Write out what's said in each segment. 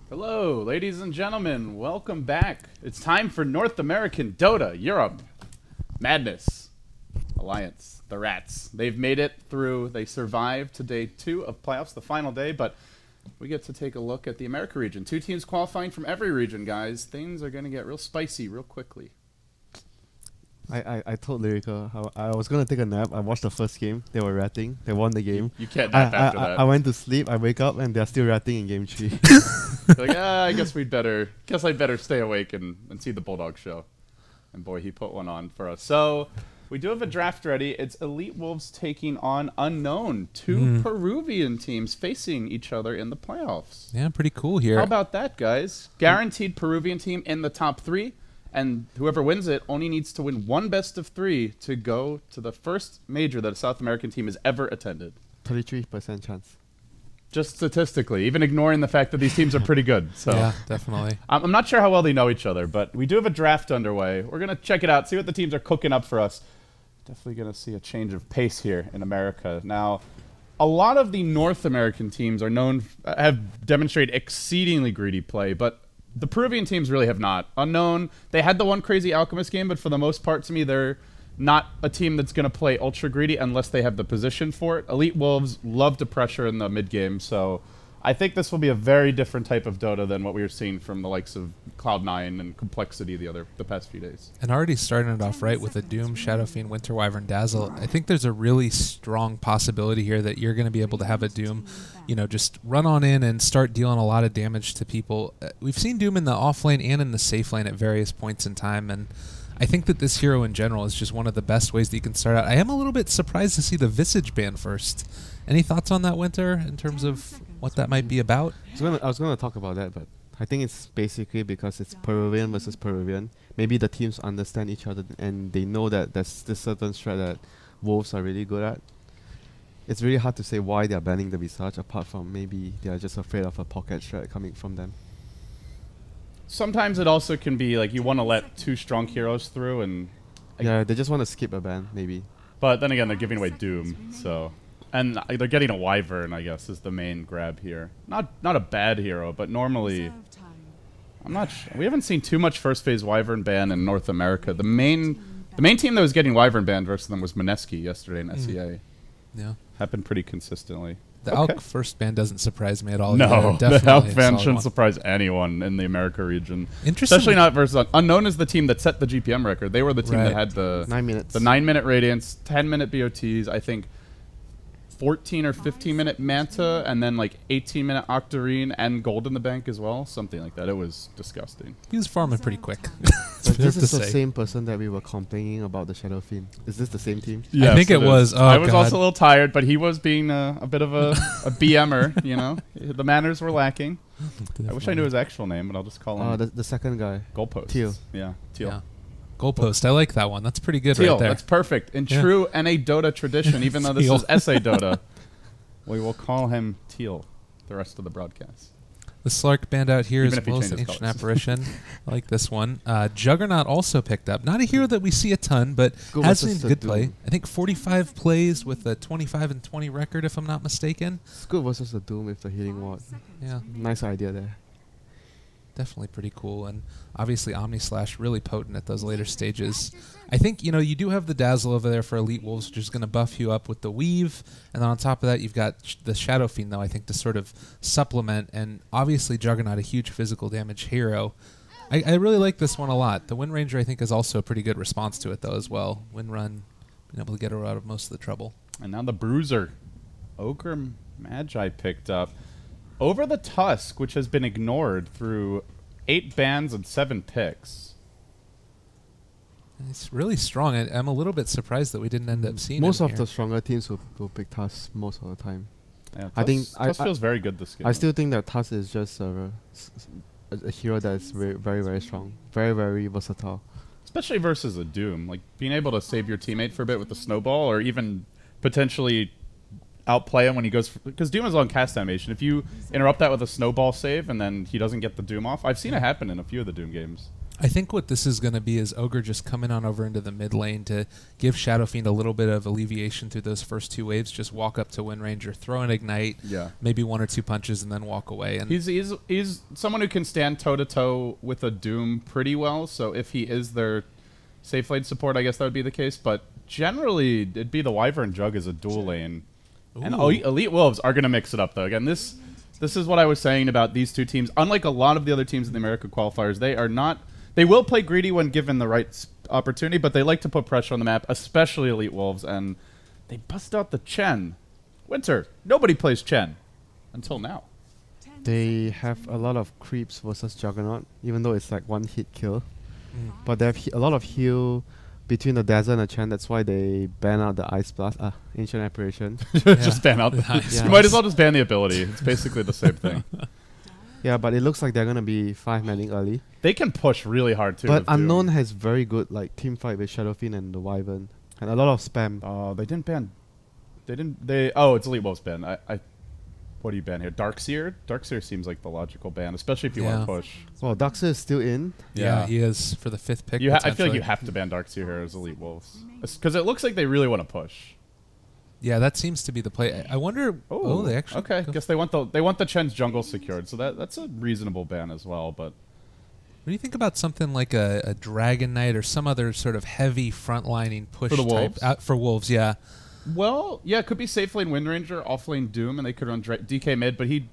Hello, ladies and gentlemen. Welcome back. It's time for North American Dota Europe Madness Alliance. The Rats. They've made it through. They survived to day 2 of playoffs, the final day, but we get to take a look at the America region. 2 teams qualifying from every region, guys. Things are going to get real spicy real quickly. I told Lyrical I was going to take a nap. I watched the first game. They were ratting. They won the game. You can't nap after that. I went to sleep. I wake up and they're still ratting in game 3. Like, I guess I'd better stay awake and see the Bulldog show. And boy, he put one on for us. So we do have a draft ready. It's Elite Wolves taking on Unknown. 2 Peruvian teams facing each other in the playoffs. Yeah, pretty cool here. How about that, guys? Guaranteed Peruvian team in the top 3. And whoever wins it only needs to win 1 best of 3 to go to the first major that a South American team has ever attended. 33% chance. Just statistically, even ignoring the fact that these teams are pretty good. So yeah, definitely. I'm not sure how well they know each other, but we do have a draft underway. We're going to check it out, see what the teams are cooking up for us. Definitely going to see a change of pace here in America. Now, a lot of the North American teams are known, have demonstrated exceedingly greedy play, but the Peruvian teams really have not. Unknown, they had the one crazy Alchemist game, but for the most part, to me, they're not a team that's going to play ultra greedy unless they have the position for it. Elite Wolves love to pressure in the mid game, so I think this will be a very different type of Dota than what we were seeing from the likes of Cloud9 and Complexity the past few days. And already starting it off right with a Doom, Shadow Fiend, Winter Wyvern, Dazzle. I think there's a really strong possibility here that you're going to be able to have a Doom, just run on in and start dealing a lot of damage to people. We've seen Doom in the off lane and in the safe lane at various points in time, and I think that this hero in general is just one of the best ways that you can start out. I am a little bit surprised to see the Visage ban first. Any thoughts on that, WinteR, in terms of what that might be about? I was gonna talk about that, but I think it's basically because it's Peruvian versus Peruvian. Maybe the teams understand each other and they know that there's this certain strat that Wolves are really good at. It's really hard to say why they're banning the Visage, apart from maybe they're just afraid of a pocket strat coming from them. Sometimes it also can be like you want to let 2 strong heroes through, and yeah, they just want to skip a ban, maybe. But then again, they're giving away Doom, so. And they're getting a Wyvern, I guess, is the main grab here. Not a bad hero, but normally, I'm not. We haven't seen too much first phase Wyvern ban in North America. The main team that was getting Wyvern banned versus them was Mineski yesterday in SEA. Yeah, happened pretty consistently. The Alk first ban doesn't surprise me at all. No, the Alk ban shouldn't surprise anyone in the America region. Interesting. Especially not versus Unknown is the team that set the GPM record. They were the team that had the 9 minutes, the 9-minute Radiance, 10-minute BOTs. I think 14 or 15-minute Manta, and then like 18-minute Octarine and Gold in the bank as well. Something like that. It was disgusting. He was farming pretty quick. But this is the same person that we were complaining about the Shadow Fiend. Is this the same team? Yes, I think it was. Oh, I was also a little tired, but he was being a bit of a BMer, The manners were lacking. I wish I knew his actual name, but I'll just call him the second guy. Goalpost. Teal. Yeah, Teal. Yeah. Goalpost. I like that one. That's pretty good Teal, right there. That's perfect. In true NA Dota tradition, even though this is SA Dota, we will call him Teal the rest of the broadcast. The Slark band out here Even as well as Ancient colors. Apparition. I like this one. Juggernaut also picked up. Not a hero that we see a ton, but has seen good play. I think 45 plays with a 25-20 record, if I'm not mistaken. Scoot versus the Doom with the healing ward. Yeah. Nice idea there. Definitely pretty cool, and obviously Omni-Slash really potent at those later stages. I think, you do have the Dazzle over there for Elite Wolves, which is going to buff you up with the Weave, and then on top of that, you've got the Shadow Fiend, though, I think, to sort of supplement, and obviously Juggernaut, a huge physical damage hero. I really like this one a lot. The Wind Ranger, I think, is also a pretty good response to it, though, as well. Wind Run, being able to get her out of most of the trouble. And now the Bruiser. Ogre Magi picked up. Over the Tusk, which has been ignored through 8 bans and 7 picks. It's really strong. I'm a little bit surprised that we didn't end up seeing most him of here. the stronger teams will pick Tusk most of the time. Yeah, I think Tusk feels very good this game. I still think that Tusk is just a hero that is very, very strong, very, very versatile. Especially versus a Doom, like being able to save your teammate for a bit with the snowball, or even potentially outplay him when he goes, because Doom is on cast animation. If you interrupt that with a snowball save and then he doesn't get the Doom off, I've seen it happen in a few of the Doom games. I think what this is going to be is Ogre just coming on over into the mid lane to give Shadow Fiend a little bit of alleviation through those first 2 waves. Just walk up to Wind Ranger, throw an Ignite, maybe 1 or 2 punches, and then walk away. And he's someone who can stand toe-to-toe with a Doom pretty well, so if he is their safe lane support, I guess that would be the case. But generally, it'd be the Wyvern Jug as a dual lane. Ooh. And Elite Wolves are going to mix it up, though. Again, this is what I was saying about these 2 teams. Unlike a lot of the other teams in the America qualifiers, they are not... They will play greedy when given the right opportunity, but they like to put pressure on the map, especially Elite Wolves, and they bust out the Chen. WinteR, nobody plays Chen. Until now. They have a lot of creeps versus Juggernaut, even though it's like 1 hit kill. But they have a lot of heal between the Dazzle and the Chen. That's why they ban out the Ice Blast. Ancient Apparition. Just ban out the Ice. You might as well just ban the ability. It's basically the same thing. Yeah, but it looks like they're going to be 5-manning early. They can push really hard, too. But Unknown has very good team fight with Shadow Fiend and the Wyvern. And a lot of spam. Oh, they didn't ban... Oh, it's Elite Wolves ban. What do you ban here? Darkseer? Darkseer seems like the logical ban, especially if you want to push. Well, Darkseer is still in. Yeah, he is for the 5th pick. I feel like you have to ban Darkseer here as Elite Wolves. Because it looks like they really want to push. Yeah, that seems to be the play. I wonder... Oh, they actually... Okay, guess they want the Chen's jungle secured, so that's a reasonable ban as well, but... What do you think about something like a Dragon Knight or some other sort of heavy frontlining push for the type? Wolves? For Wolves, yeah. Well, yeah, it could be safe lane Wind Ranger, off lane Doom, and they could run DK mid, but he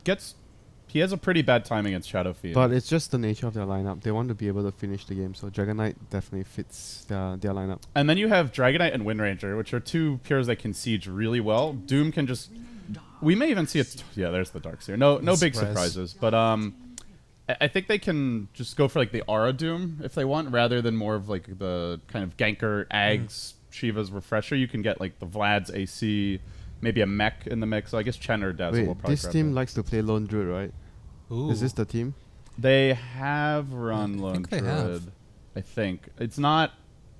has a pretty bad time against Shadow Fiend. But it's just the nature of their lineup. They want to be able to finish the game, so Dragon Knight definitely fits their lineup. And then you have Dragon Knight and Wind Ranger, which are 2 pures that can siege really well. Doom can just... We may even see it... Yeah, there's the Darkseer. No big surprises, but I think they can just go for like the Aura Doom if they want, rather than more of like the kind of ganker Ags Shiva's Refresher. You can get like the Vlad's AC, maybe a mech in the mix. So I guess Chen or Dazzle will probably this team likes to play Lone Druid, right? Ooh. Is this the team? They have run Lone Druid. I think. It's not...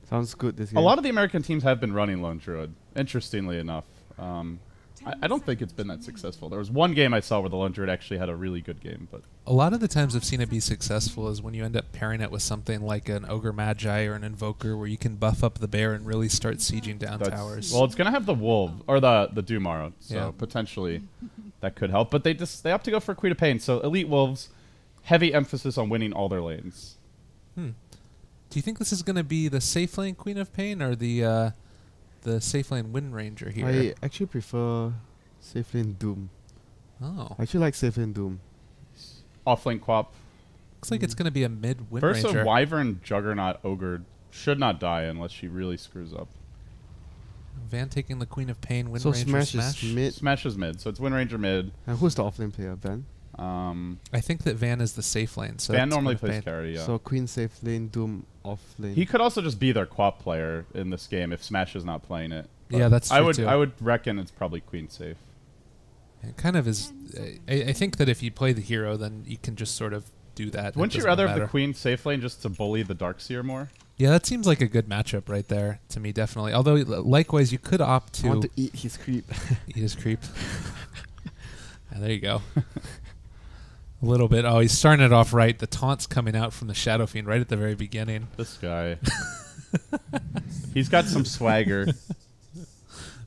Sounds good this game. A lot of the American teams have been running Lone Druid, interestingly enough. I don't think it's been that successful. There was one game I saw where the Lone Druid actually had a really good game, but... A lot of the times I've seen it be successful is when you end up pairing it with something like an Ogre Magi or an Invoker where you can buff up the bear and really start sieging down towers. Well, it's going to have the Wolf, or the Doomaro, so potentially that could help. But they opt to go for Queen of Pain, so Elite Wolves, heavy emphasis on winning all their lanes. Do you think this is going to be the safe lane Queen of Pain or the safe lane Wind Ranger here? I actually prefer safe lane Doom. Oh. I actually like safe lane Doom. Offlane Quap. Looks like it's going to be a mid Wind First, Ranger. a Wyvern Juggernaut Ogre should not die unless she really screws up. Van taking the Queen of Pain, Wind so Ranger Smash is mid. Smash is mid, so it's Wind Ranger mid. And who's the offlane player, Van? I think that Van is the safe lane. So Van normally plays carry, yeah. So Queen safe lane, Doom off lane. He could also just be their Quap player in this game if Smash is not playing it. But yeah, that's true too. I would reckon it's probably Queen safe. It kind of is. I think that if you play the hero, then you can just sort of do that. Wouldn't you rather have the Queen safe lane just to bully the Darkseer more? Yeah, that seems like a good matchup right there to me, definitely. Although, likewise, you could opt to... I want to eat his creep. Eat his creep. There you go. A little bit. Oh, he's starting it off right. The taunt's coming out from the Shadow Fiend right at the very beginning. This guy. He's got some swagger.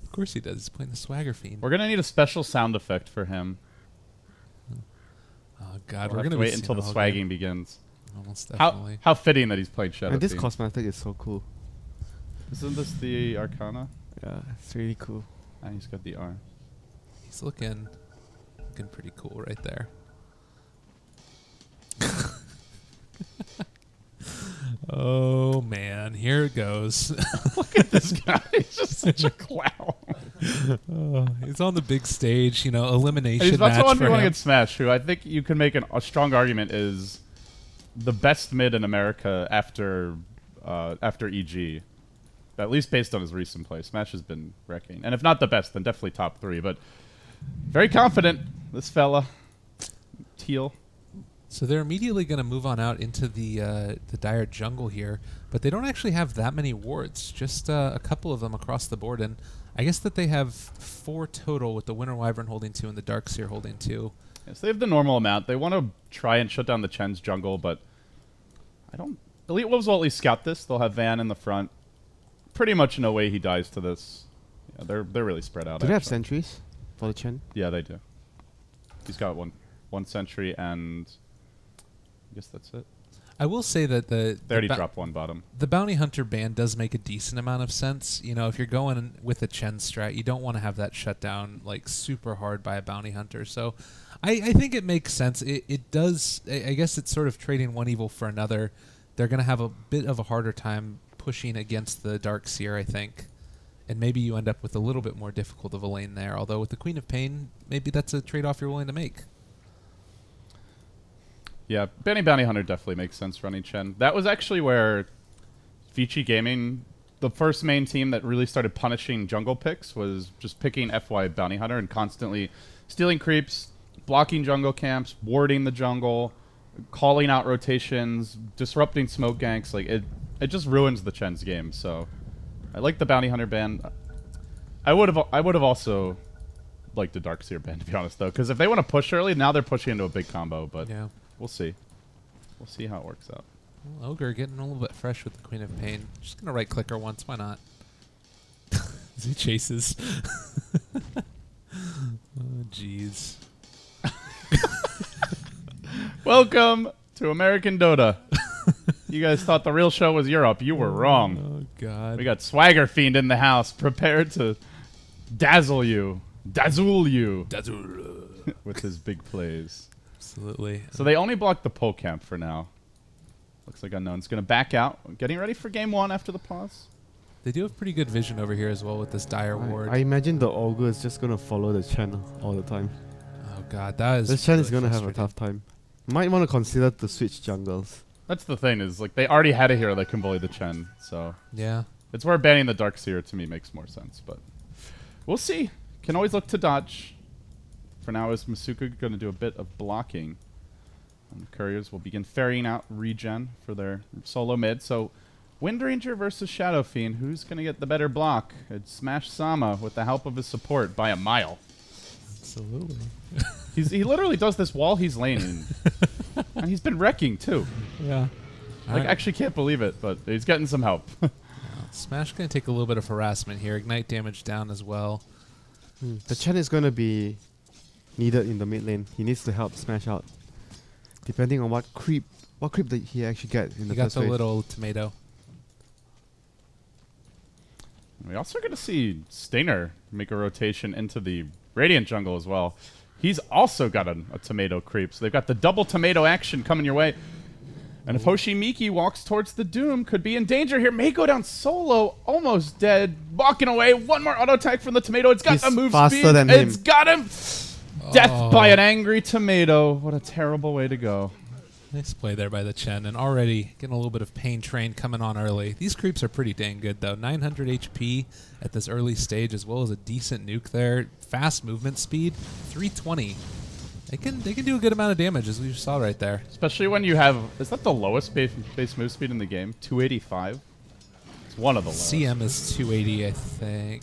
Of course he does. He's playing the Swagger Fiend. We're going to need a special sound effect for him. Oh, God. We're going to wait until the swagging begins. Almost definitely. How fitting that he's played Shadow And this Fiend. cosmetic is so cool. Isn't this the Arcana? Yeah, it's really cool. And he's got the R. He's looking pretty cool right there. Oh, man. Here it goes. Look at this guy. He's just such a clown. He's on the big stage, elimination He's about match to for him. against Smash, who I think you can make a strong argument is the best mid in America after EG. At least based on his recent play. Smash has been wrecking. And if not the best, then definitely top 3. But very confident, this fella. Teal. So they're immediately going to move on out into the dire jungle here, but they don't actually have that many wards, just a couple of them across the board, and I guess that they have 4 total with the Winter Wyvern holding 2 and the Darkseer holding 2. Yes, they have the normal amount. They want to try and shut down the Chen's jungle, but I don't Elite Wolves will at least scout this. They'll have Van in the front. Pretty much no way he dies to this. Yeah, they're really spread out. Do they have actually. sentries for the Chen? Yeah, they do. He's got one sentry, and I guess that's it. I will say that They already dropped one bottom. the bounty hunter ban does make a decent amount of sense. You know, if you're going with a Chen strat, you don't want to have that shut down like super hard by a bounty hunter. So I think it makes sense. It does. I guess it's sort of trading one evil for another. They're going to have a bit of a harder time pushing against the Dark Seer, I think. And maybe you end up with a little bit more difficult of a lane there. Although with the Queen of Pain, maybe that's a trade-off you're willing to make. Yeah, Bounty Hunter definitely makes sense running Chen. That was actually where Vici Gaming, the first main team that really started punishing jungle picks, was just picking FY Bounty Hunter and constantly stealing creeps, blocking jungle camps, warding the jungle, calling out rotations, disrupting smoke ganks. Like it just ruins the Chen's game. So I like the Bounty Hunter ban. I would have also liked a Darkseer ban, to be honest, though, because if they want to push early, now they're pushing into a big combo. But Yeah. we'll see. We'll see how it works out. Well, Ogre getting a little bit fresh with the Queen of Pain. Just going to right click her once. Why not? As he chases. Oh, jeez. Welcome to American Dota. You guys thought the real show was Europe. You were wrong. Oh, God. We got Swagger Fiend in the house, prepared to dazzle you with his big plays. Absolutely. So they only blocked the pole camp for now. Looks like Unknown's going to back out. Getting ready for game one after the pause. They do have pretty good vision over here as well with this dire ward. I imagine the Ogre is just going to follow the Chen all the time. Oh, God. That is The Chen is really going to have a frustrating. tough time. Might want to consider to switch jungles. That's the thing, is like they already had a hero that can bully the Chen. So Yeah. it's where banning the Darkseer to me makes more sense. But we'll see. Can always look to dodge. For now, is Masuka going to do a bit of blocking. And the Couriers will begin ferrying out regen for their solo mid. So Wind Ranger versus Shadow Fiend. Who's going to get the better block? It's Smash Sama with the help of his support by a mile. Absolutely. He literally does this while he's laning. And he's been wrecking, too. Yeah. Like, actually can't believe it, but he's getting some help. Smash going to take a little bit of harassment here. Ignite damage down as well. The Chen is going to be needed in the mid lane. He needs to help Smash out. Depending on what creep that he actually get in the You got first the wave. little tomato. We also going to see Stinger make a rotation into the Radiant jungle as well. He's also got a tomato creep, so they've got the double tomato action coming your way. And if Hoshimiki walks towards the Doom, could be in danger here. May go down solo, almost dead. Walking away, one more auto attack from the tomato. It's got He's a move faster speed. than him. It's got him. Death by an angry tomato. What a terrible way to go. Nice play there by the Chen, and already getting a little bit of pain train coming on early. These creeps are pretty dang good, though. 900 HP at this early stage, as well as a decent nuke there. Fast movement speed, 320. They can do a good amount of damage, as we saw right there. Especially when you have... Is that the lowest base move speed in the game? 285? It's one of the lowest. CM is 280, I think.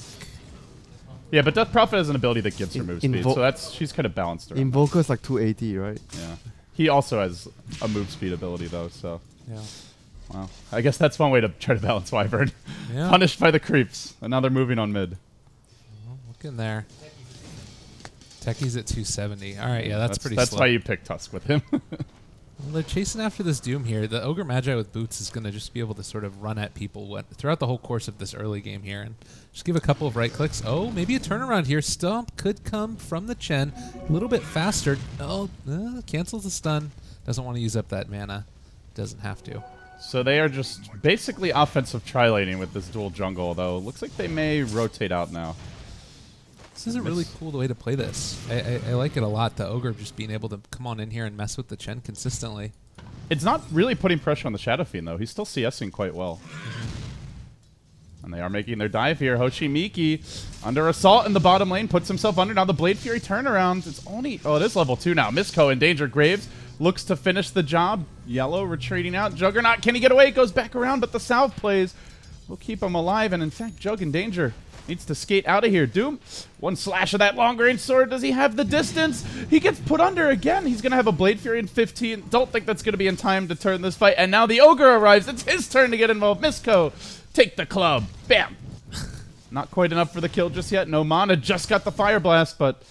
Yeah, but Death Prophet has an ability that gives her move speed, Invo- so she's kind of balanced around. Invoker's like 280, right? Yeah. He also has a move speed ability, though, so... Yeah. Wow. I guess that's one way to try to balance Wyvern. Yeah. Punished by the creeps. And now they're moving on mid. Well, look in there. Techie's at 270. All right, yeah, that's pretty That's slow. why you pick Tusk with him. Well, they're chasing after this Doom here. The Ogre Magi with boots is going to just be able to sort of run at people throughout the whole course of this early game here. And just give a couple of right clicks. Oh, maybe a turnaround here. Stomp could come from the Chen. A little bit faster. Oh, cancels the stun. Doesn't want to use up that mana. Doesn't have to. So they are just basically offensive tri-laning with this dual jungle, though. Looks like they may rotate out now. This is a really cool way to play this. I like it a lot, the Ogre just being able to come on in here and mess with the Chen consistently. It's not really putting pressure on the Shadow Fiend, though. He's still CSing quite well. And they are making their dive here. Hoshimiki under assault in the bottom lane, puts himself under. Now the Blade Fury turnaround. It's only... Oh, it is level 2 now. Misko in danger. Graves looks to finish the job. Yellow retreating out. Juggernaut, can he get away? Goes back around, but the Salve plays will keep him alive. And in fact, Jug in danger. Needs to skate out of here. Doom, one slash of that long-range sword. Does he have the distance? He gets put under again. He's going to have a Blade Fury in 15. Don't think that's going to be in time to turn this fight. And now the Ogre arrives. It's his turn to get involved. Misko, take the club. Bam. Not quite enough for the kill just yet. No mana, just got the Fire Blast, but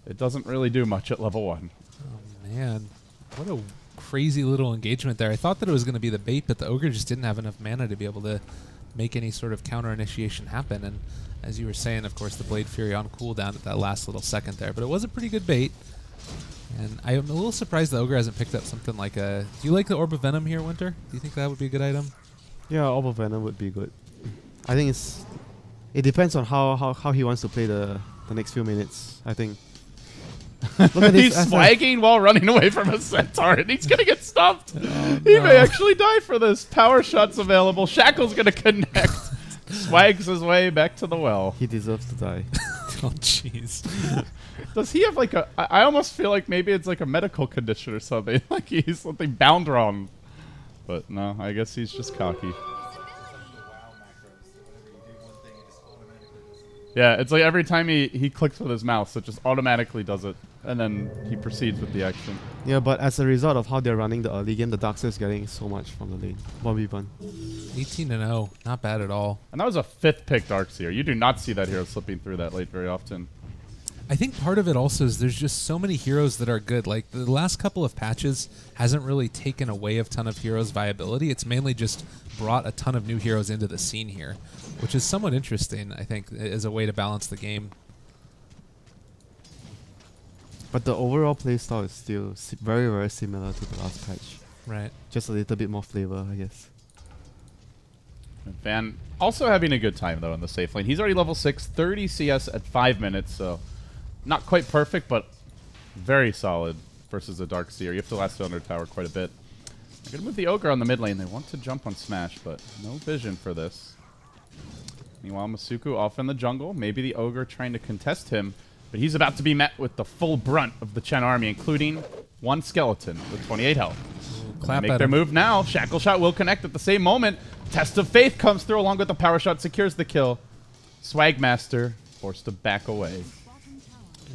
it doesn't really do much at level 1. Oh, man. What a crazy little engagement there. I thought that it was going to be the bait, but the Ogre just didn't have enough mana to be able to make any sort of counter initiation happen. And as you were saying, of course, the Blade Fury on cooldown at that last little second there. But it was a pretty good bait. And I am a little surprised the Ogre hasn't picked up something like a... Do you like the Orb of Venom here, WinteR? Do you think that would be a good item? Yeah, Orb of Venom would be good. I think it depends on how he wants to play the next few minutes, I think. Look at he's swagging while running away from a centaur, and he's gonna get stumped. He may actually die for this. Power shots available. Shackle's gonna connect. Swags his way back to the well. He deserves to die. Oh, jeez. Does he have like a... I almost feel like maybe it's like a medical condition or something. Like he's something bound wrong. But no, I guess he's just cocky. Yeah, it's like every time he clicks with his mouse, it just automatically does it. And then he proceeds with the action. Yeah, but as a result of how they're running the early game, the Darkseer is getting so much from the lane. 1v1. 18-0. Not bad at all. And that was a 5th pick Darkseer. You do not see that hero slipping through that late very often. I think part of it also is there's just so many heroes that are good. Like, the last couple of patches hasn't really taken away a ton of heroes' viability. It's mainly just brought a ton of new heroes into the scene here, which is somewhat interesting, I think, as a way to balance the game. But the overall playstyle is still very, very similar to the last patch. Right. Just a little bit more flavor, I guess. Van also having a good time, though, in the safe lane. He's already level 6, 30 CS at 5 minutes, so not quite perfect, but very solid versus the Darkseer. You have to last under tower quite a bit. They're going to move the Ogre on the mid lane. They want to jump on Smash, but no vision for this. Meanwhile, Masuku off in the jungle. Maybe the Ogre trying to contest him, but he's about to be met with the full brunt of the Chen army, including one skeleton with 28 health. Clap Make at their him. move now. Shackle Shot will connect at the same moment. Test of Faith comes through along with the Power Shot, secures the kill. Swagmaster forced to back away.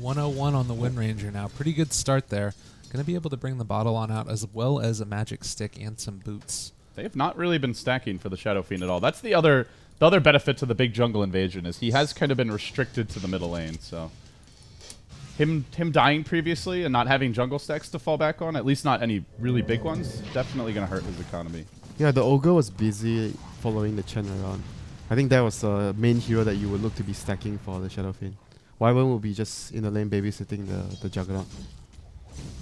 101 on the Wind Ranger now. Pretty good start there. Going to be able to bring the bottle on out as well as a magic stick and some boots. They have not really been stacking for the Shadow Fiend at all. That's the other benefit to the big jungle invasion is he has kind of been restricted to the middle lane. So him dying previously and not having jungle stacks to fall back on, at least not any really big ones, definitely going to hurt his economy. Yeah, the Ogre was busy following the Chen around. I think that was the main hero that you would look to be stacking for the Shadow Fiend. Wyvern will be just in the lane babysitting the Juggernaut.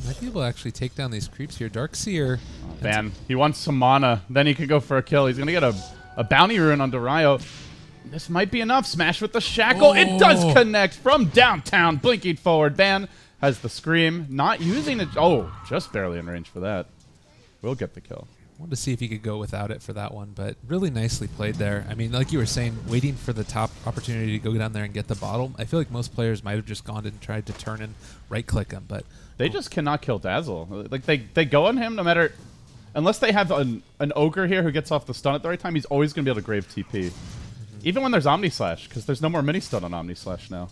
Might be able to actually take down these creeps here. Darkseer. Man, he wants some mana. Then he could go for a kill. He's going to get a bounty rune on Durayo. This might be enough. Smash with the shackle. Oh. It does connect from downtown. Blinking forward. Van has the scream. Not using it. Oh, just barely in range for that. We'll get the kill. Wanted to see if he could go without it for that one, but really nicely played there. I mean, like you were saying, waiting for the top opportunity to go down there and get the bottle. I feel like most players might have just gone and tried to turn and right-click him, but they just cannot kill Dazzle. Like they go on him no matter, unless they have an Ogre here who gets off the stun at the right time. He's always going to be able to grave TP, even when there's Omni Slash, because there's no more mini stun on Omni Slash now.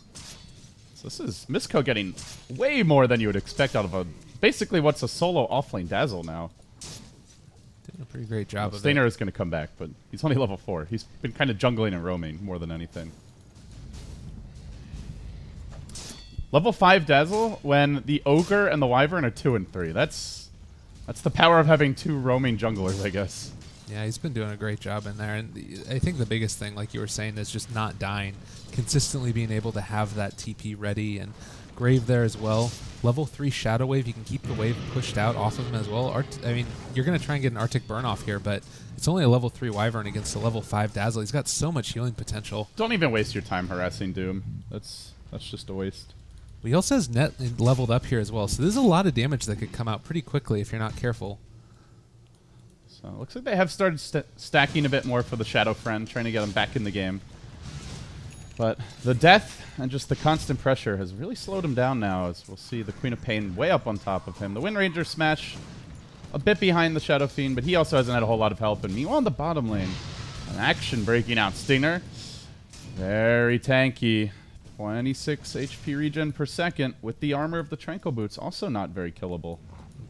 So this is Misko getting way more than you would expect out of a basically what's a solo offlane Dazzle now. doing a pretty great job of it. Stainer is going to come back, but he's only level 4. He's been kind of jungling and roaming more than anything. Level 5 Dazzle when the Ogre and the Wyvern are 2 and 3. That's the power of having 2 roaming junglers, I guess. Yeah, he's been doing a great job in there. And I think the biggest thing, like you were saying, is just not dying. Consistently being able to have that TP ready, and Grave there as well. Level 3 Shadow Wave, you can keep the wave pushed out off of him as well. I mean, you're going to try and get an Arctic Burn off here, but it's only a level 3 Wyvern against a level 5 Dazzle. He's got so much healing potential. Don't even waste your time harassing Doom. That's just a waste. He also has net leveled up here as well, so there's a lot of damage that could come out pretty quickly if you're not careful. So it looks like they have started stacking a bit more for the Shadow Friend, trying to get him back in the game. But the death and just the constant pressure has really slowed him down now, as we'll see the Queen of Pain way up on top of him. The Wind Ranger smash a bit behind the Shadow Fiend, but he also hasn't had a whole lot of help. And meanwhile in the bottom lane, an action breaking out. Stinger Very tanky. 26 HP regen per second with the armor of the Tranquil Boots. Also not very killable.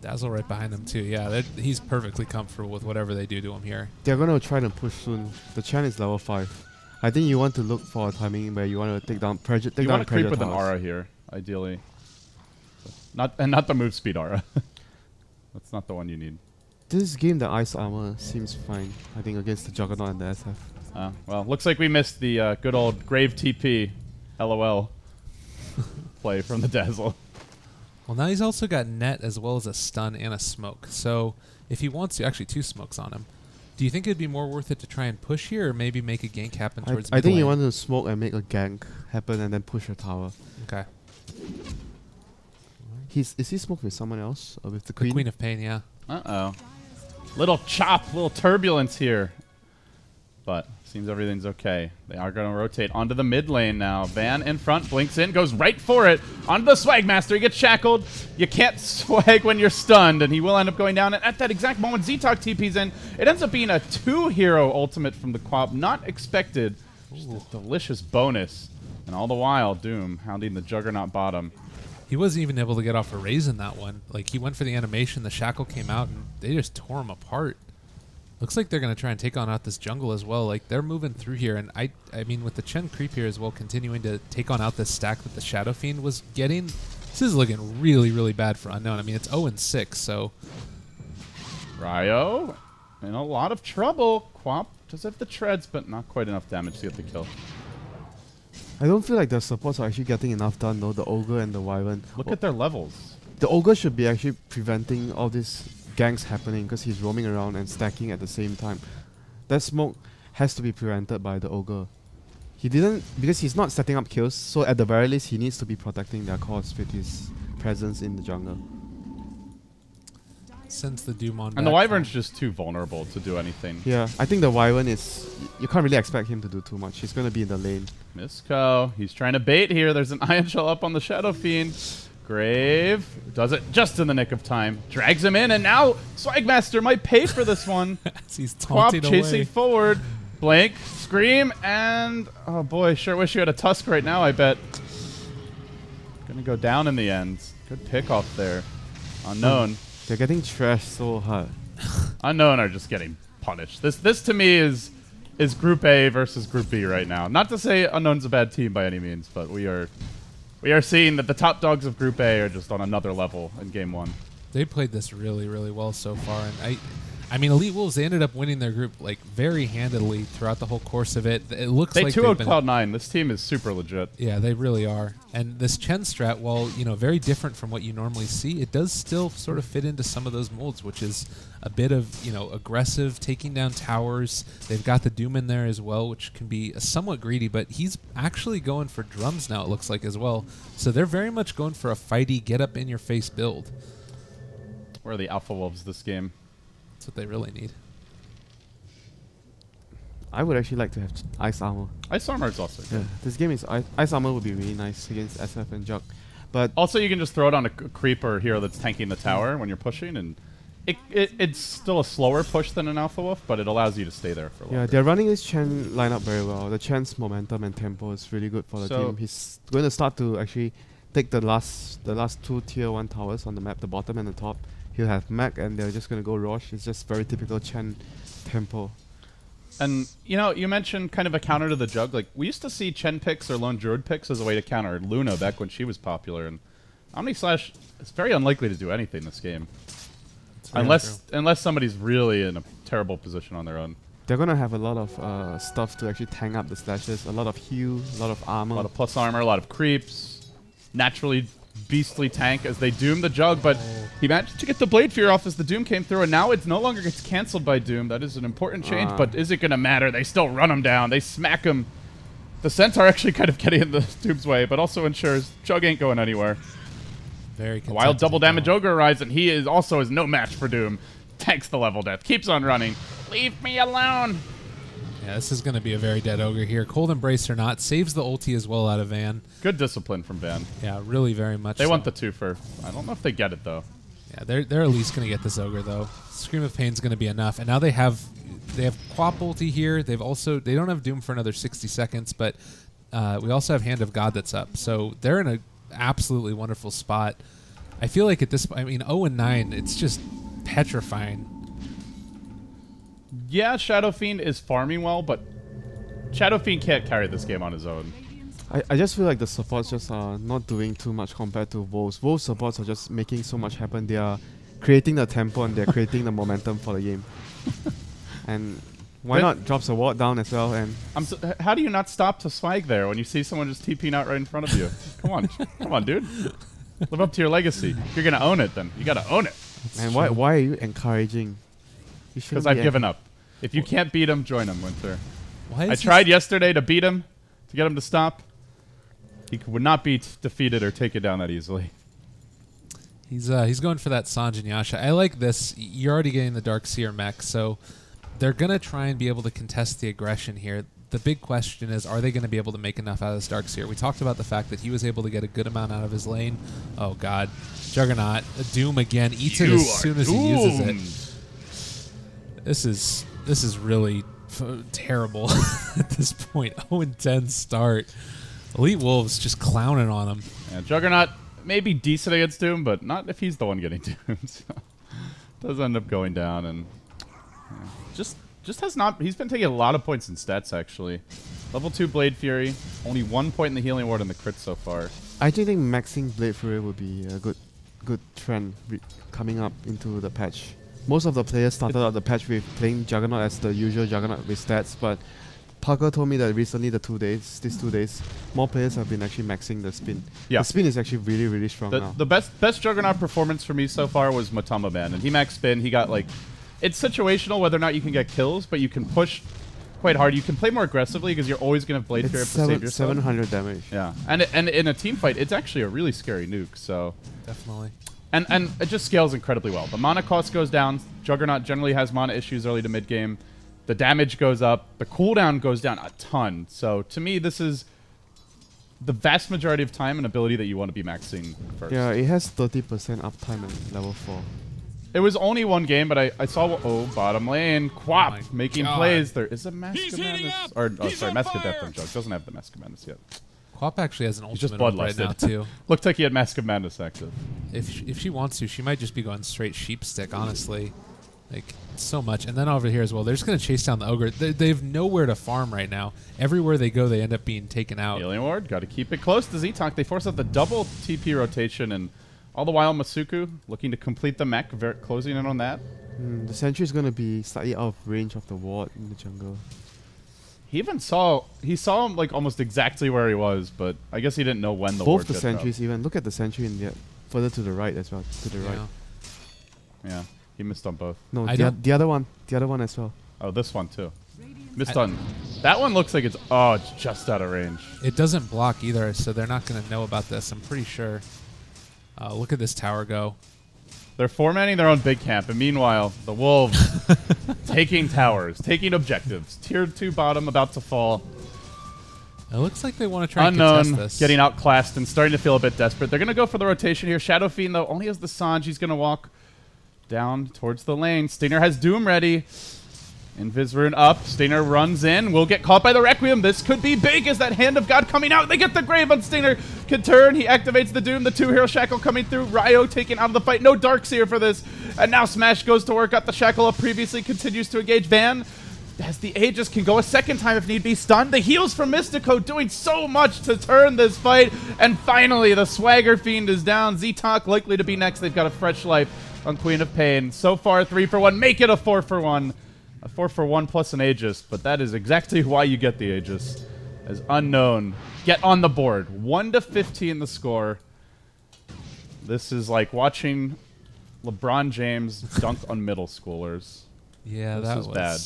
Dazzle right behind them too. Yeah, he's perfectly comfortable with whatever they do to him here. They're going to try to push soon. The Chen is level 5. I think you want to look for a timing where you want to take down Predator. You want to creep with an aura here, ideally. Not the move speed aura. That's not the one you need. This game, the ice armor seems fine. I think against the Juggernaut and the SF. Well, looks like we missed the good old Grave TP, LOL, play from the Dazzle. Well, now he's also got net as well as a stun and a smoke. So if he wants to, actually 2 smokes on him. Do you think it'd be more worth it to try and push here, or maybe make a gank happen towards I think mid you lane? want to smoke and make a gank happen and then push a tower. Okay. Is he smoked with someone else? Or with the Queen? The Queen of Pain, yeah. Uh-oh. Little chop, little turbulence here. But seems everything's okay. They are going to rotate onto the mid lane now. Van in front, blinks in, goes right for it. Onto the Swagmaster, he gets shackled. You can't swag when you're stunned, and he will end up going down. And at that exact moment, Z-Talk TP's in. It ends up being a 2-hero ultimate from the Quap. Not expected. Just a delicious bonus. And all the while, Doom hounding the Juggernaut bottom. He wasn't even able to get off a raise in that one. Like, he went for the animation, the shackle came out, and they just tore him apart. Looks like they're going to try and take on out this jungle as well. Like, they're moving through here, and I mean, with the Chen creep here as well, continuing to take on out this stack that the Shadow Fiend was getting, this is looking really, really bad for Unknown. I mean, it's 0-6, so... Ryo in a lot of trouble. Quap does have the treads, but not quite enough damage to get the kill. I don't feel like the supports are actually getting enough done though, the Ogre and the Wyvern. Look at their levels. The Ogre should be actually preventing all these ganks happening because he's roaming around and stacking at the same time. That smoke has to be prevented by the Ogre. He didn't, because he's not setting up kills, so at the very least he needs to be protecting their cause with his presence in the jungle. Sends the Doom on And the Wyvern's just too vulnerable to do anything. Yeah, I think the Wyvern is... You can't really expect him to do too much. He's going to be in the lane. Misko, he's trying to bait here. There's an Ion Shell up on the Shadow Fiend. Grave does it just in the nick of time. Drags him in, and now Swagmaster might pay for this one. He's Quap taunting chasing away. forward. Blink, scream, and... Oh boy, sure wish you had a Tusk right now, I bet. Gonna go down in the end. Good pick off there. Unknown. They're getting trashed so hard. Unknown are just getting punished. This to me is Group A versus Group B right now. Not to say Unknown's a bad team by any means, but we are seeing that the top dogs of Group A are just on another level in Game 1. They played this really, really well so far, and I mean, Elite Wolves, they ended up winning their group like very handedly throughout the whole course of it. It looks They like 2-0'd Cloud9. This team is super legit. Yeah, they really are. And this Chen strat, while very different from what you normally see, it does still sort of fit into some of those molds, which is a bit of aggressive, taking down towers. They've got the Doom in there as well, which can be somewhat greedy, but he's actually going for drums now, it looks like, as well. So they're very much going for a fighty, get up in your face build. Where are the Alpha Wolves this game? That's what they really need. I would actually like to have Ice Armor. Ice Armor is also good. Yeah, this game is... Ice Armor would be really nice against SF and Jug. But also, you can just throw it on a creeper hero that's tanking the tower when you're pushing, and it's still a slower push than an Alpha Wolf, but it allows you to stay there for a while. yeah, they're running this Chen lineup very well. The Chen's momentum and tempo is really good for the team. He's going to start to actually take the last 2 tier 1 towers on the map, the bottom and the top. He'll have Mac, and they're just going to go Rosh. It's just very typical Chen tempo. And, you mentioned kind of a counter to the Jug. Like, we used to see Chen picks or Lone Druid picks as a way to counter Luna back when she was popular. And Omni-Slash is very unlikely to do anything this game. Unless somebody's really in a terrible position on their own. They're going to have a lot of stuff to actually tank up the slashes. A lot of heal, a lot of armor. A lot of plus armor, a lot of creeps. Naturally beastly tank as they Doom the Jug, but he managed to get the Blade Fear off as the Doom came through, and now it no longer gets cancelled by Doom. That is an important change, but is it going to matter? They still run him down. They smack him. The Centaur actually kind of getting in the Doom's way, but also ensures Jug ain't going anywhere. Very A wild double damage Ogre Rise, and he is no match for Doom. Tanks the level death. Keeps on running. Leave me alone. Yeah, this is going to be a very dead Ogre here. Cold Embrace or not, saves the ulti as well out of Van. Good discipline from Van. Yeah, really very much They so. want the 2 for... I don't know if they get it, though. Yeah, they're at least going to get this Ogre, though. Scream of Pain's going to be enough. And now they have Quap ulti here. They don't have Doom for another 60 seconds, but we also have Hand of God that's up. So they're in an absolutely wonderful spot. I feel like at this point, I mean, 0-9, it's just petrifying. Yeah, Shadow Fiend is farming well, but Shadow Fiend can't carry this game on his own. I just feel like the supports just are not doing too much compared to Wolves. Wolves supports are just making so much happen. They are creating the tempo and they're creating the momentum for the game. And why not drops a ward down as well? And how do you not stop to swag there when you see someone just TPing out right in front of you? Come on, dude. Live up to your legacy. If you're gonna own it, then you gotta own it. And why are you encouraging? Because I've given up. If you can't beat him, join him, WinteR. I tried yesterday to beat him, to get him to stop. He would not be defeated or take it down that easily. He's going for that Sanj and Yasha. I like this. You're already getting the Darkseer mech, so they're going to try and be able to contest the aggression here. The big question is, are they going to be able to make enough out of this Darkseer? We talked about the fact that he was able to get a good amount out of his lane. Oh, God. Juggernaut. Doom again. Eats it as soon as he uses it. This is really terrible at this point. 0-10 start. Elite Wolves just clowning on him. Yeah, Juggernaut may be decent against Doom, but not if he's the one getting doomed. So does end up going down, and just has not. He's been taking a lot of points in stats actually. Level 2 Blade Fury, only 1 point in the healing ward and the crit so far. I do think maxing Blade Fury would be a good trend coming up into the patch. Most of the players started out the patch with playing Juggernaut as the usual Juggernaut with stats, but Parker told me that recently, these 2 days, more players have been actually maxing the spin. Yeah. The spin is actually really, really strong now. The best Juggernaut performance for me so far was Matama Man, and he maxed spin. He got like, it's situational whether or not you can get kills, but you can push quite hard. You can play more aggressively because you're always going to have Blade Fury up to save yourself. 700 damage. Yeah, and in a team fight, it's actually a really scary nuke. So definitely. And it just scales incredibly well. The mana cost goes down. Juggernaut generally has mana issues early to mid game. The damage goes up. The cooldown goes down a ton. So to me, this is the vast majority of time and ability that you want to be maxing first. Yeah, it has 30% uptime at level 4. It was only 1 game, but I saw... Oh, bottom lane. Quap Oh making plays. There is a Mask of Madness. Or, oh, sorry, Mask of Death on Jug. Doesn't have the Mask of Madness yet. Quap actually has an He's just ultimate right now, too. Looked like he had Mask of Madness active. If she wants to, she might just be going straight sheep stick, honestly. Like, so much. And then over here as well, they're just going to chase down the Ogre. They have nowhere to farm right now. Everywhere they go, they end up being taken out. Healing ward, got to keep it close to Z-Talk. They force out the double TP rotation, and all the while Masuku looking to complete the mech, closing in on that. The sentry is going to be slightly out of range of the ward in the jungle. He even saw him like almost exactly where he was, but I guess he didn't know when the ward Both the sentries up. even. Look at the sentry in the further to the right as well. To the right. Yeah, he missed on both. No, the other one. The other one as well. Oh, this one too. Missed on. That one looks like it's just out of range. It doesn't block either, so they're not going to know about this, I'm pretty sure. Look at this tower go. They're formatting their own big camp, and meanwhile, the Wolves taking towers, taking objectives. Tier 2 bottom about to fall. It looks like they want to try and contest this. Getting outclassed and starting to feel a bit desperate. They're going to go for the rotation here. Shadow Fiend, though, only has the Sanj. He's going to walk down towards the lane. Stinger has Doom ready. Invis rune up. Stinger runs in. Will get caught by the Requiem. This could be big as that Hand of God coming out. They get the Grave on Stinger. Can turn. He activates the Doom. The 2-hero Shackle coming through. Ryo taken out of the fight. No Darkseer for this. And now Smash goes to work. Got the Shackle up previously. Continues to engage. Van has the Aegis. Can go a second time if need be. Stunned. The heals from Mystico doing so much to turn this fight. And finally, the Swagger Fiend is down. Z-Talk likely to be next. They've got a fresh life on Queen of Pain. So far, 3 for 1. Make it a 4 for 1. A 4 for 1 plus an Aegis, but that is exactly why you get the Aegis. As Unknown get on the board. 1 to 15 the score. This is like watching LeBron James dunk on middle schoolers. Yeah, this that was was bad.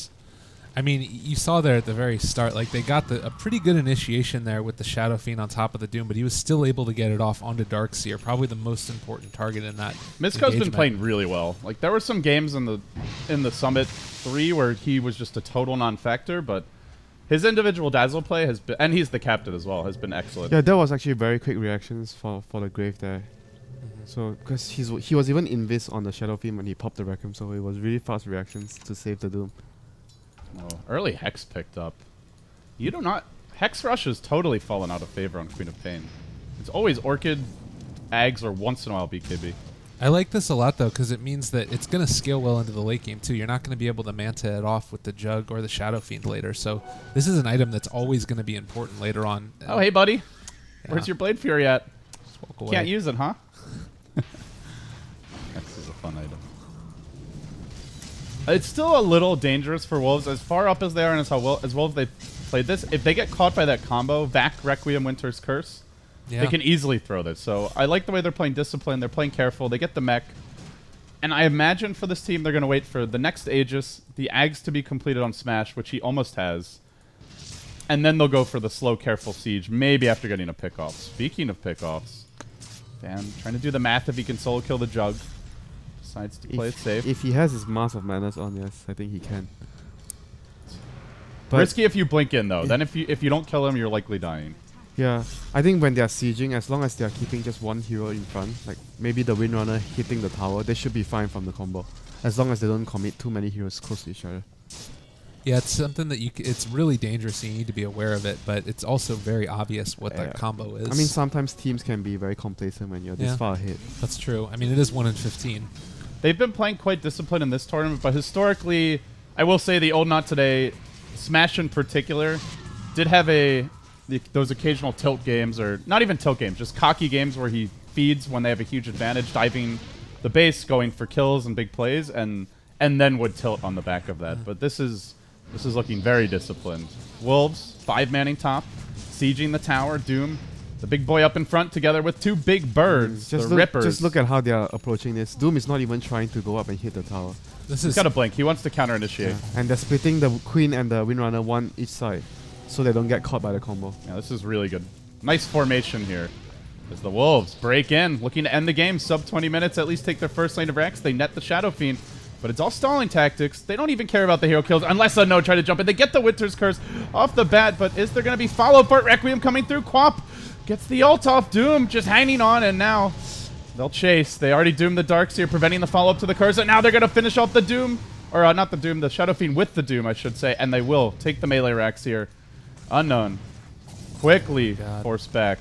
I mean, you saw there at the very start, like they got a pretty good initiation there with the Shadow Fiend on top of the Doom, but he was still able to get it off onto Darkseer, probably the most important target in that. Misko's been playing really well. Like there were some games in the Summit 3 where he was just a total non-factor, but his individual dazzle play has been, and he's the captain as well, has been excellent. Yeah, that was actually very quick reactions for the Grave there. So, because he was even invis on the Shadow Fiend when he popped the Requiem, so it was really fast reactions to save the Doom. Oh, early Hex picked up. You do not... Hex Rush has totally fallen out of favor on Queen of Pain. It's always Orchid, Ags, or once in a while BKB. I like this a lot, though, because it means that it's going to scale well into the late game, too. You're not going to be able to Manta it off with the Jug or the Shadow Fiend later, so this is an item that's always going to be important later on. Oh, hey, buddy. Yeah. Where's your Blade Fury at? Just walk away. Can't use it, huh? Hex is a fun item. It's still a little dangerous for Wolves, as far up as they are and as well as they played this. If they get caught by that combo, Vac, Requiem, WinteR's Curse, Yeah. they can easily throw this. So I like the way they're playing Discipline. They're playing careful. They get the mech. And I imagine for this team, they're going to wait for the next Aegis, the Ags to be completed on Smash, which he almost has. And then they'll go for the slow, careful Siege, maybe after getting a pickoff. Speaking of pickoffs, Van trying to do the math if he can solo kill the Jug. Decides to play it safe. If he has his Mask of Madness on, yes, I think he can. But Risky if you blink in, though. Then if you don't kill him, you're likely dying. yeah, I think when they are sieging, as long as they are keeping just one hero in front, like maybe the Windrunner hitting the tower, they should be fine from the combo. As long as they don't commit too many heroes close to each other. Yeah, it's something that it's really dangerous, and you need to be aware of it, but it's also very obvious what that combo is. I mean, sometimes teams can be very complacent when you're this far ahead. That's true. I mean, it is 1 in 15. They've been playing quite disciplined in this tournament, but historically, I will say the old not today, Smash in particular, did have those occasional tilt games, or not even tilt games, just cocky games where he feeds when they have a huge advantage, diving the base, going for kills and big plays, and then would tilt on the back of that. But this is looking very disciplined. Wolves, 5-manning top, sieging the tower. Doom, the big boy up in front, together with 2 big birds, the Rippers. Just look at how they are approaching this. Doom is not even trying to go up and hit the tower. He's got a blink. He wants to counter-initiate. Yeah. And they're splitting the Queen and the Windrunner one each side, so they don't get caught by the combo. Yeah, this is really good. Nice formation here. As the Wolves break in, looking to end the game. Sub 20 minutes, at least take their first lane of Rex. They net the Shadow Fiend. But it's all stalling tactics. They don't even care about the hero kills unless Unknown try to jump in. They get the Winter's Curse off the bat, but is there going to be follow-up for it? Requiem coming through. Quap gets the ult off. Doom just hanging on, and now they'll chase. They already doomed the Darkseer, preventing the follow-up to the Curse, and now they're going to finish off the Doom. Or not the Doom, the Shadow Fiend with the Doom, I should say, and they will take the melee racks here. Unknown quickly forced back.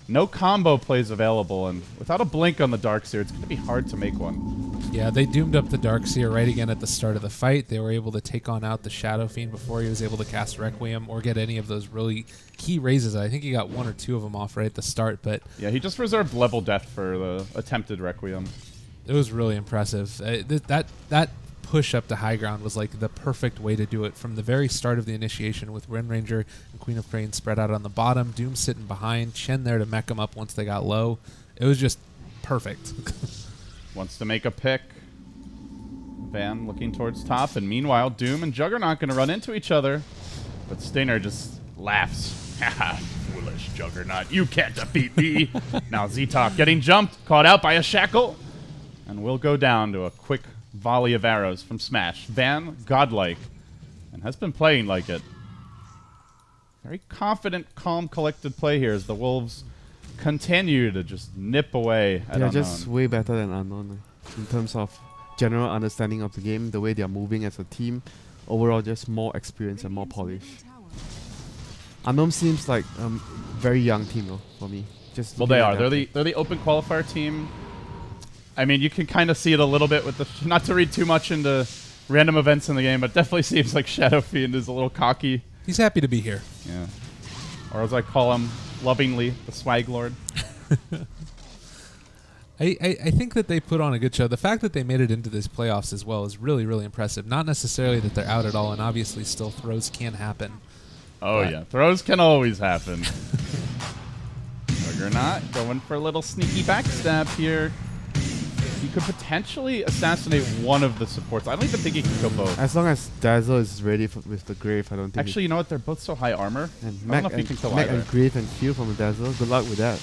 No combo plays available, and without a blink on the Darkseer, it's going to be hard to make one. Yeah, they doomed up the Darkseer right again at the start of the fight. They were able to take out the Shadow Fiend before he was able to cast Requiem or get any of those really key raises. I think he got 1 or 2 of them off right at the start, but yeah, he just reserved level death for the attempted Requiem. It was really impressive. That push up to high ground was like the perfect way to do it from the very start of the initiation, with Ren Ranger and Queen of Pain spread out on the bottom, Doom sitting behind, Chen there to mech him up once they got low. It was just perfect. Wants to make a pick. Van looking towards top, and meanwhile, Doom and Juggernaut going to run into each other. But Stinger just laughs. Haha, foolish Juggernaut, you can't defeat me. Now Z-Talk getting jumped, caught out by a shackle, and will go down to a quick volley of arrows from Smash. Van, godlike, and has been playing like it. Very confident, calm, collected play here as the Wolves continue to just nip away at They're Unknown. just way better than Unknown in terms of general understanding of the game, the way they are moving as a team. Overall, just more experience and more polish. Unknown seems like a very young team though, for me. Just well, they are. They're the open qualifier team. I mean, you can kind of see it a little bit with the... Not to read too much into random events in the game, but it definitely seems like Shadow Fiend is a little cocky. He's happy to be here. Yeah. Or as I call him lovingly, the Swag Lord. I think that they put on a good show. The fact that they made it into these playoffs as well is really, really impressive. Not necessarily that they're out at all, and obviously still throws can happen. Oh, yeah. Throws can always happen. Juggernaut going for a little sneaky backstab here. He could potentially assassinate one of the supports. I don't even think he can kill both. As long as Dazzle is ready with the Grave, I don't think... Actually, you know what? They're both so high armor. And I don't know if he can kill Mac either. and Grave and heal from the Dazzle. Good luck with that.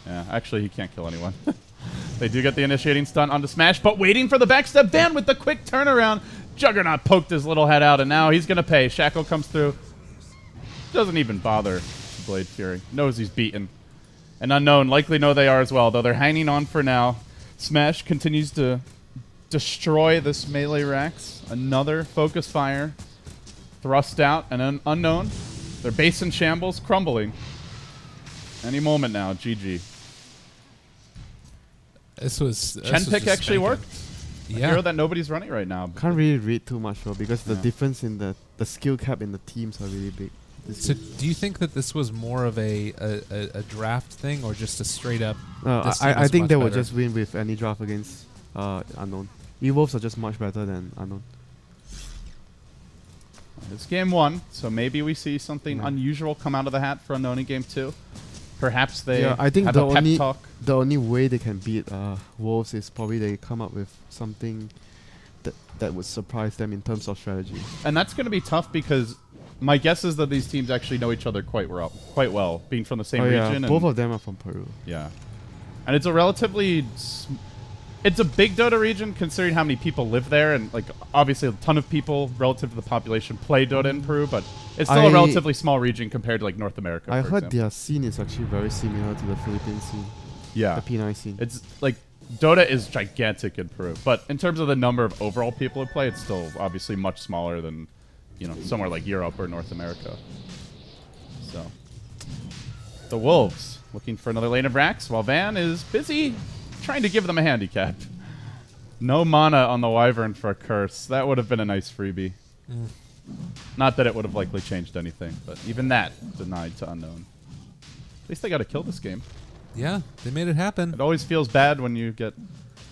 Yeah, actually, he can't kill anyone. They do get the initiating stun onto Smash, but waiting for the backstab. Van with the quick turnaround. Juggernaut poked his little head out, and now he's going to pay. Shackle comes through. Doesn't even bother Blade Fury. Knows he's beaten. And Unknown likely know they are as well, though they're hanging on for now. Smash continues to destroy this melee Rex. Another focus fire. Thrust out, and then Unknown. Their base in shambles, crumbling. Any moment now, GG. Chen pick actually worked. Yeah. A hero that nobody's running right now. Can't really read too much though, because the difference in the skill cap in the teams are really big. So do you think that this was more of a draft thing or just a straight up? I think they will just win with any draft against Unknown. Evolves are just much better than Unknown. It's game 1, so maybe we see something unusual come out of the hat for Unknown in game 2. Perhaps they I think have the a pep talk. The only way they can beat Wolves is probably they come up with something that would surprise them in terms of strategy. And that's going to be tough because my guess is that these teams actually know each other quite well, being from the same region. Both of them are from Peru. Yeah. And it's a relatively... It's a big Dota region considering how many people live there, and like obviously a ton of people relative to the population play Dota in Peru, but it's still a relatively small region compared to like North America. I heard their scene is actually very similar to the Philippine scene. Yeah. The P9 scene. It's like Dota is gigantic in Peru, but in terms of the number of overall people who play, it's still obviously much smaller than, you know, somewhere like Europe or North America. So the Wolves looking for another lane of Rax while Van is busy trying to give them a handicap. No mana on the Wyvern for a curse. That would have been a nice freebie. Not that it would have likely changed anything, but even that denied to Unknown. At least they got a kill this game. Yeah, they made it happen. It always feels bad when you get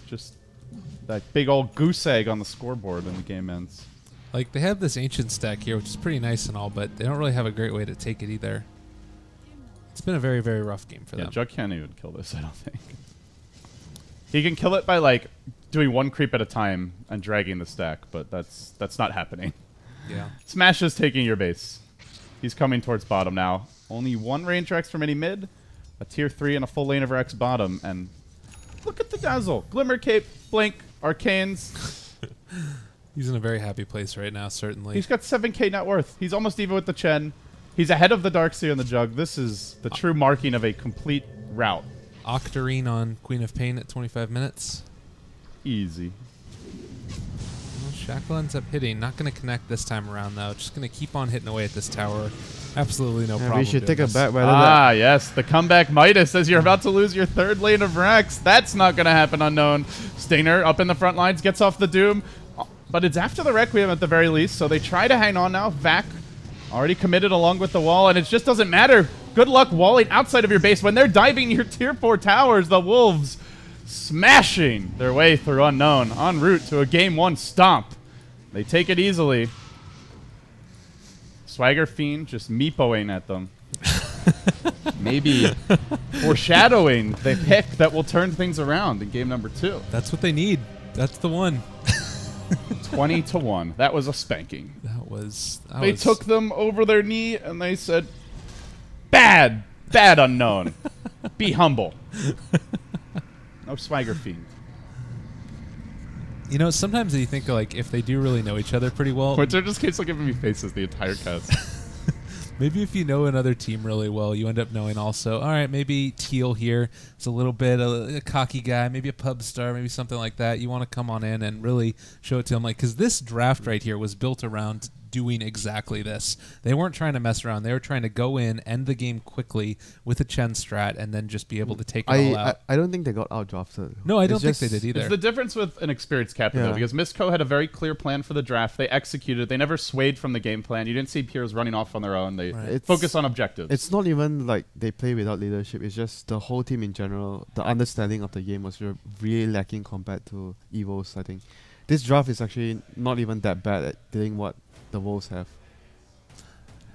just that big old goose egg on the scoreboard when the game ends. Like, they have this ancient stack here, which is pretty nice and all, but they don't really have a great way to take it either. It's been a very, very rough game for them. Jug can't even kill this, I don't think. He can kill it by, like, doing one creep at a time and dragging the stack, but that's not happening. Yeah. Smash is taking your base. He's coming towards bottom now. Only one range Rex from any mid, a tier 3 and a full lane of Rex bottom, and look at the dazzle. Glimmer Cape, Blink, Arcanes. He's in a very happy place right now, certainly. He's got 7k net worth. He's almost even with the Chen. He's ahead of the Darkseer and the Jug. This is the true marking of a complete route. Octarine on Queen of Pain at 25 minutes. Easy. Well, Shackle ends up hitting. Not going to connect this time around, though. Just going to keep on hitting away at this tower. Absolutely no problem. We should take a bet. Yes. The comeback Midas as you're about to lose your third lane of Rex. That's not going to happen, Unknown. Stinger up in the front lines, gets off the Doom. But it's after the Requiem at the very least, so they try to hang on now. Vac already committed along with the wall, and it just doesn't matter. Good luck walling outside of your base. When they're diving your tier 4 towers, the Wolves smashing their way through Unknown en route to a game 1 stomp. They take it easily. Swagger Fiend just meepoing at them. Maybe foreshadowing the pick that will turn things around in game number 2. That's what they need. That's the one. 20-1. That was a spanking. They took them over their knee and they said, bad Unknown. Be humble. No Swagger Fiend. You know, sometimes you think, like, if they do really know each other pretty well... WinteR just keeps giving me faces the entire cast. Maybe if you know another team really well, you end up knowing also, all right, maybe Teal here is a little bit a cocky guy, maybe a pub star, maybe something like that. You want to come on in and really show it to him. Like, because this draft right here was built around doing exactly this. They weren't trying to mess around. They were trying to go in, end the game quickly with a Chen strat, and then just be able to take it all out. I don't think they got outdrafted. No, I don't think they did either. It's the difference with an experienced captain, though, because Misco had a very clear plan for the draft. They executed. They never swayed from the game plan. You didn't see peers running off on their own. They focus on objectives. It's not even like they play without leadership. It's just the whole team in general. The understanding of the game was really lacking compared to Evo's, I think. This draft is actually not even that bad at doing what the Wolves have.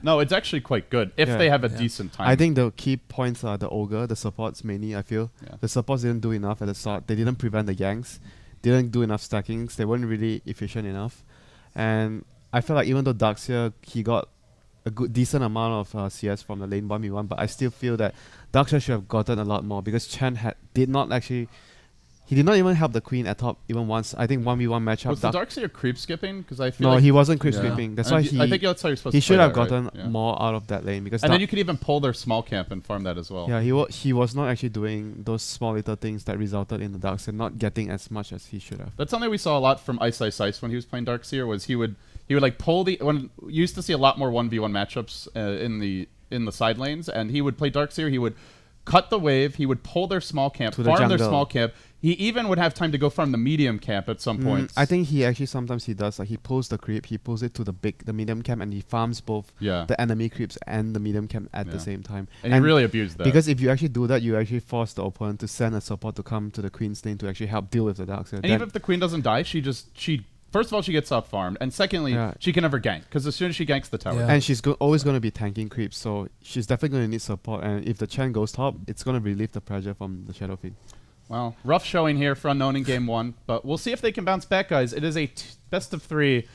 No, it's actually quite good if they have a decent time. I think the key points are the Ogre, the supports mainly, I feel. Yeah. The supports didn't do enough at the start. They didn't prevent the ganks. Didn't do enough stackings. They weren't really efficient enough. And I feel like even though Darkseer, he got a decent amount of CS from the lane 1v1, but I still feel that Darkseer should have gotten a lot more because Chen did not actually He did not even help the queen at top even once. I think 1v1 matchup. Was the Darkseer creep skipping? Because I feel No, like he wasn't creep Yeah. skipping. That's And why I think that's how you're supposed he to should play have that, right? gotten Yeah. more out of that lane because And then you could even pull their small camp and farm that as well. yeah, he was not actually doing those small little things that resulted in the Darkseer not getting as much as he should have. That's something we saw a lot from Ice Ice Ice when he was playing Darkseer. Was he would like pull the when you used to see a lot more 1v1 matchups in the side lanes, and he would play Darkseer. He would cut the wave. He would pull their small camp, To the farm their jungle. small camp. He even would have time to go farm the medium camp at some points. I think he actually sometimes he does like he pulls the creep, he pulls it to the medium camp, and he farms both Yeah. the enemy creeps and the medium camp at Yeah. the same time. And he really abused that. Because if you actually do that, you actually force the opponent to send a support to come to the queen's lane to actually help deal with the Darkseer. And even if the queen doesn't die, she first of all, she gets up farmed, and secondly, Yeah. she can never gank because as soon as she ganks the tower, Yeah. and she's always going to be tanking creeps, so she's definitely going to need support. And if the Chen goes top, it's going to relieve the pressure from the Shadow Fiend. well, rough showing here for Unknown in game 1, but we'll see if they can bounce back, guys. It is a best of 3.